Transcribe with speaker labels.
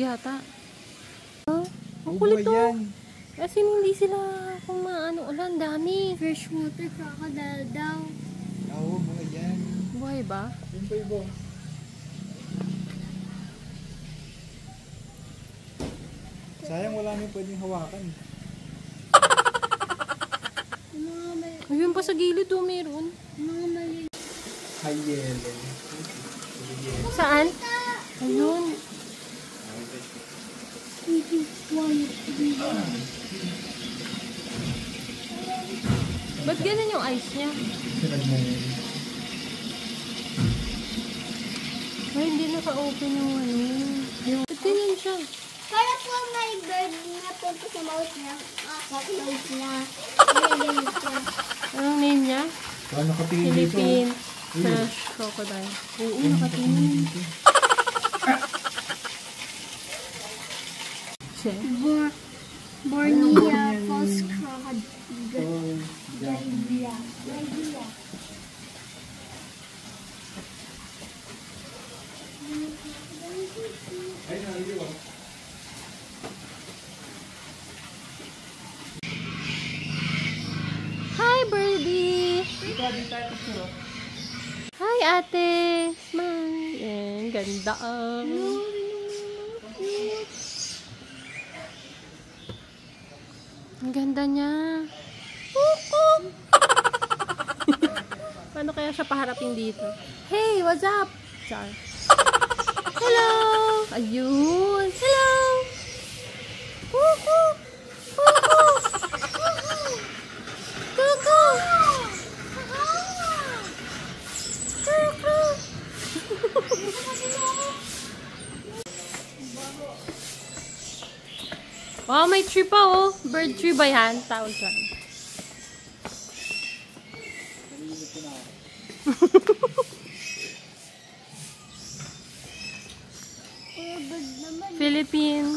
Speaker 1: yata. Ang kulit to. Kasi hindi sila kung maano ulan, dami.
Speaker 2: Fish water, crocodile daw.
Speaker 3: Oo, mga yan.
Speaker 1: Buhay ba?
Speaker 3: Yun pa iba. Sayang wala nang pwedeng hawakan.
Speaker 1: Ayun pa sa gilid oh, meron.
Speaker 2: Mga mali.
Speaker 3: High yellow.
Speaker 1: Saan? Ayun. Ba't ganun yung ice niya? Ay, hindi naka-open yung ano. Ba't ganyan siya?
Speaker 2: Para po may bird na punta sa mouth niya. Sa clothes niya. Ganyan siya.
Speaker 1: Anong name niya?
Speaker 3: Paano nakatingin dito?
Speaker 1: Philippine Fresh Crocodile. Oo, nakatingin. Siya?
Speaker 2: Bornea false crocodile. Libya.
Speaker 1: Hi, birdie! Hi, ate! Smile! Yan, ganda ang... Ang ganda niya. Paano kaya siya paharapin dito? Hey, what's up? Char. Hello! Ayun! Hello! Kuku! Kuku! Kuku! Kuku! Wow, may tree pa oh. Bird tree ba yan? Tawag dyan. Philippine